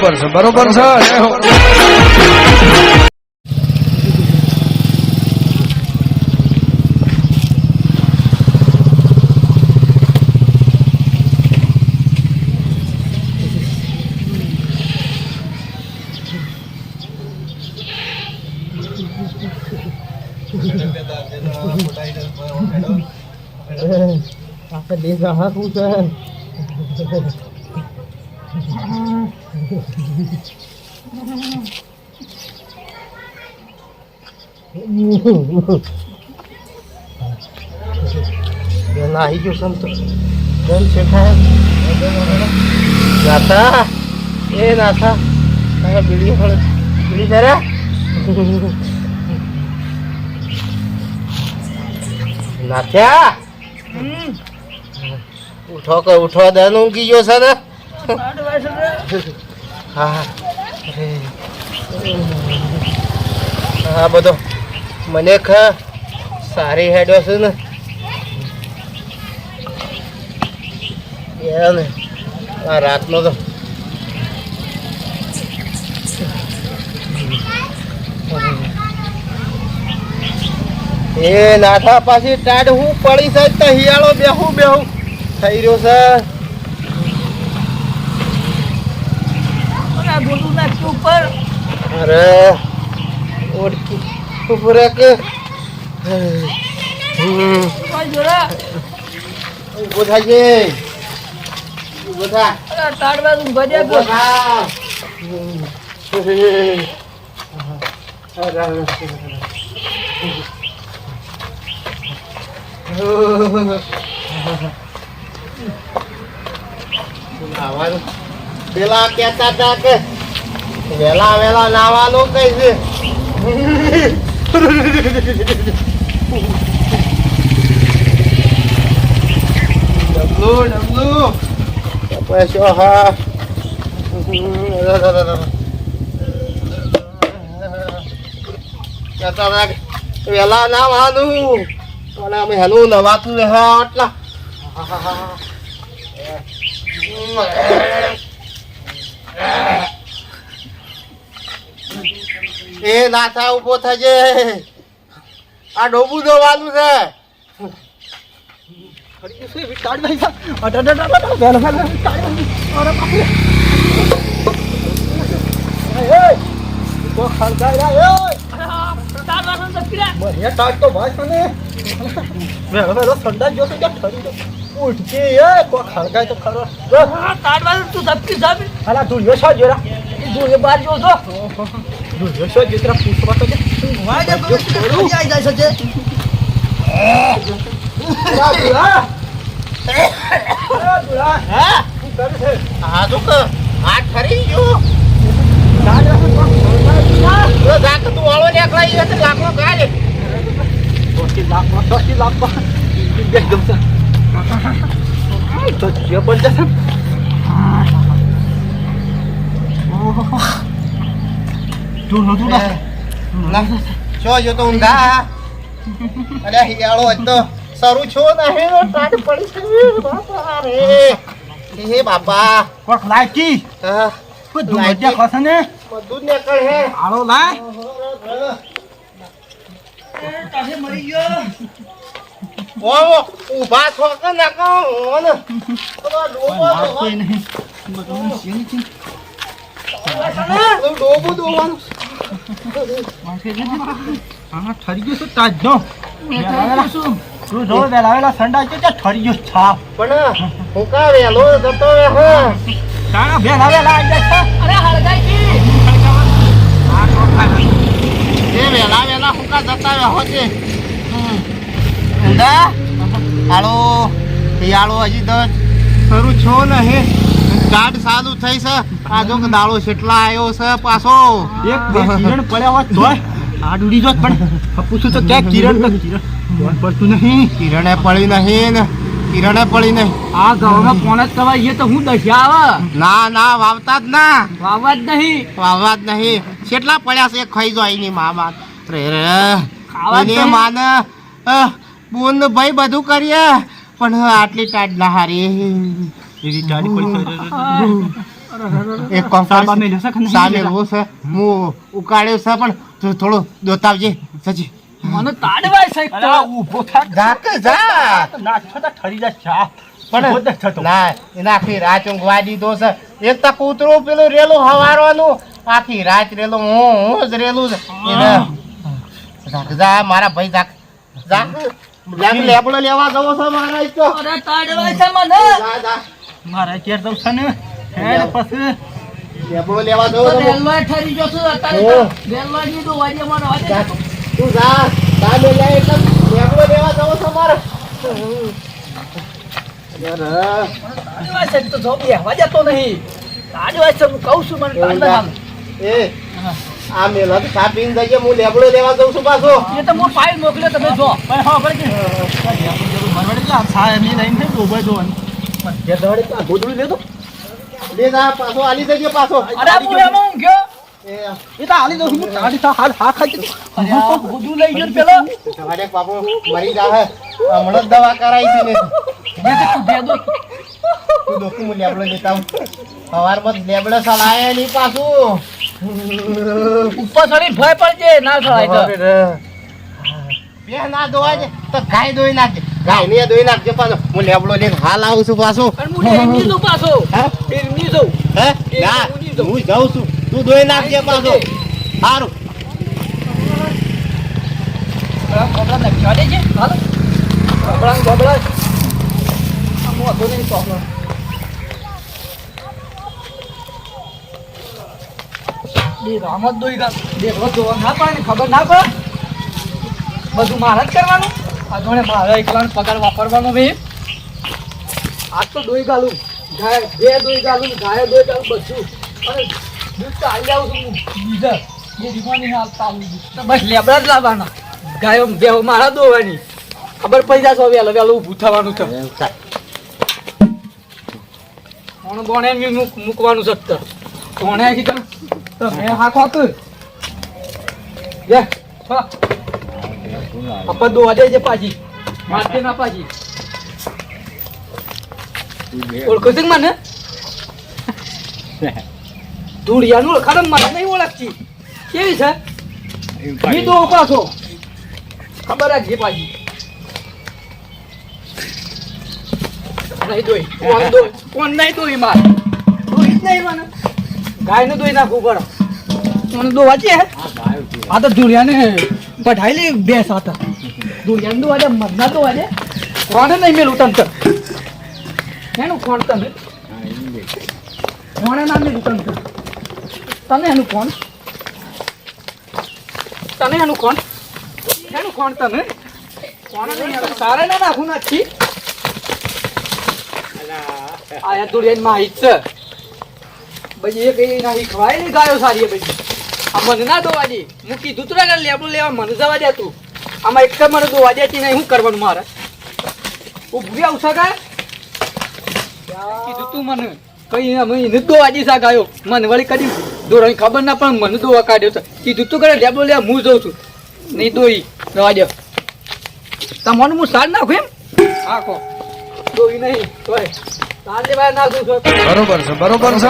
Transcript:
બરોબર છે બરોબર છે આપણે દેશ હાથું છે આવી ગયો સંતો જન શેઠા નાથા એ નાથા બીડી ફળ બીડી જરા નાથ્યા ઉઠો કે ઉઠો દન ઊંઘી ગયો છે ને હા હા બધો મને સારી હેડો છે ને ને આ રાતનો તો એ નાથા પાછી ટાઢ હું પડી સાહેબ તો હિયાળો બેહું થઈ રહ્યો છે અરે ઓળખી ઉપર કે ઉભો થાય છે ઉભો થા ટાઢવા તું ભજ્યા ઉભો થા પેલા કેતા હતા કે વેલા વેલા નાવાનું કઈ છે ડબલું પૈસો હા વેલા નાવાનું અને અમે હેલું નવાતું રહે આટલા એ નાથા ઉભો થજે આ ડોબું દોવાનું છે ખડકાય તો ખરો તું ધપકી ધપી અલા તું યો છો જોરા તું એ બાર જો છો તું યો છો જેતરા પૂછવા તો વાય દે તું જાય જાય છે હા તું કરે છે આ તો આ ઠરી ગયો જાક તું વાળો નીકળાઈ ગયો તો લાકડો કાઢે 20 લાખ એકદમ તો જબરદસ્ત તું ના છો જો તો ઊંઘા અરે હિયાળો તો સરું છો નહીં ટાટ પડી છે બાપા રે હે બાપા કોક લાઈકી હા બધું મજા ખસે ને બધું ને કળ હે આળો લાય તાહે મરી ગયો ઓ ઉભા છો કે નાકો ઓન તો ડોબો કોઈ નહીં બધું શેની છે ડોબો દોવાનું હા ઠરી ગયો છે તાજ નો તું જો વેલા સંડા છે ઠરી ગયો છાપ પણ હું કા વેલો જતો હે કાકા વેલા આવી જાય અરે હળગાઈ આ તો એ વેલા હું કા જતા હે હોજે ઊંડા હાલો યાળો હજી તો શરૂ છો ને હે ગાઢ સાદું થઈ છે આ જો દાળો કેટલા આવ્યો છે પાછો એક બે કિરણ પડ્યા હોત તોય આ ડૂડી જોત પણ પૂછું તો ક્યાં કિરણ પડતું નહીં કિરણે પડી નહીં ને કિરણે પડી નહીં આ ઘઉંમાં કોણ જ કવાય એ તો હું દશા આવે ના વાવતા જ ના વાવવા જ નહીં કેટલા પડ્યા છે ખાઈ જાય ની મા બાપ રે ખાવા માને બોન ભાઈ બધું કરીએ પણ આટલી ટાટ ના હારી એવી ટાડી પડી એક કામ સામે રો છે હું ઉકાળ્યો છે પણ થોડો દોતાવજે સજી મને તાડવાય સાહેબ તો ઊભો થાક જા કે જા નાચો તો ઠરી જા ચા પણ ના એના આખી રાત ઊંઘવા દીધો છે એક તો કૂતરું પેલું રેલું હવારવાનું આખી રાત રેલું હું જ રેલું છે એને જા મારા ભાઈ જા લેબડો લેવા જવો છે મારા તો અરે તાડવાય છે મને જા મારા ઘેર જવું છે ને હેડ પછી લેબડો લેવા જવો છે રેલવે ઠરી જો છું અત્યારે રેલવે ની તો વાજે મારો વાજે તું જા લે લે એક લેબડો લેવા જવો છે મારા તાડવાય છે તો જો બે વાજે તો નહીં તાડવાય છે હું કહું છું મને તાડવાય એ આ મેલા તો ચા પીને જઈએ હું લેબડો લેવા જઉં છું પાછો એ તો હું ફાઇલ મોકલ્યો તમે જો પણ હા પડે કે મરવાડી લા છા ની લઈને તો ઉભો જો પણ જે દવાડે તો ગોદડું લેતો લે જા પાછો આલી જઈએ પાછો અરે હું એમ ગયો એ તો આલી દઉં છું તાડી તો હાલ હા ખાઈ અરે આ ગોદડું લઈ ગયો પેલો તમારે બાપુ મરી જા હે હમણાં જ દવા કરાઈ છે ને મેં કે તું બે દો તું દોખું હું લેબડો લેતા હું સવારમાં લેબડો સલાય નહીં પાછું ઉપર ચડી ભય પડજે ના થવાય તો બે ના ધોવા છે તો ગાય ધોઈ નાખજે ગાય ને ધોઈ નાખજે પાછો હું લેબડો લઈને હાલ આવું છું પાછો પણ હું એમની જો પાછો હે એમની જો હે ના હું જાઉં છું તું ધોઈ નાખજે પાછો સારું કપડા નાખવા દેજે હાલો કપડા આમો હતો નહીં કપડા બે રામત દોઈ ગા દેખો જોવા ના પડે ને ખબર ના પડે બધું મારા જ કરવાનું આ જોડે મારા એકલાનો પગાર વાપરવાનો ભાઈ આજ તો દોઈ ગાલું ગાય બે દોઈ ગાલું ગાય દોઈ ગાલું બધું અને દૂધ તો આવી આવું છું હું બીજા બે દીવાની હાલતા આવું તો બસ લેબડા જ લાવવાના ગાયો બે મારા દોવાની ખબર પડી જશે વહેલો વહેલું ઊભું થવાનું છે કોણ બોણે મૂકવાનું છે કોણે આવી તો મેં હાખો કર લે અપા દો આડે જે પાજી મારતે ના પાજી ઓળખો છે મને ધૂળિયાનું ખરમ મને નહીં ઓળખતી કેવી છે ઈ તો પાછો ખબર જ છે પાજી નહીં દોઈ કોણ નહીં દોઈ માર દોઈ જ નહીં મને ગાય ને દોઈ નાખવું પડે મને દોવા છે આ તો ધૂળિયાને પઢાઈ લે બે સાત ધૂળિયાને દોવા દે મરના દોવા દે કોને નહીં મેલું તંત્ર એનું કોણ તમે કોણે ના મેલું તંત્ર તમે એનું કોણ તમે એનું કોણ એનું કોણ તમે કોણે નહીં સારા ના નાખું નથી આયા ધૂળિયાની માહિત છે ભાઈ એ કઈ ના ખવાય નહીં ગાયો સારી ભાઈ આ મને ના દોવા દે હું કીધું તું ને લેબડું લેવા મને જવા દે તું આમાં એક મને દોવા દેતી નહીં શું કરવાનું મારે ઉભી આવશે કા કીધું તું મને કઈ એને દોવા દે સા ગાયો મને વળી કદી દોરાની ખબર ના પણ મને દોવા કાઢ્યો છે કીધું તું કરે લેબડું લેવા હું જઉં છું નહીં દોઈ દવા દે તમને હું સાર નાખું એમ હા કહો દોઈ નહીં તોય સાર લેવા નાખું છું બરોબર છે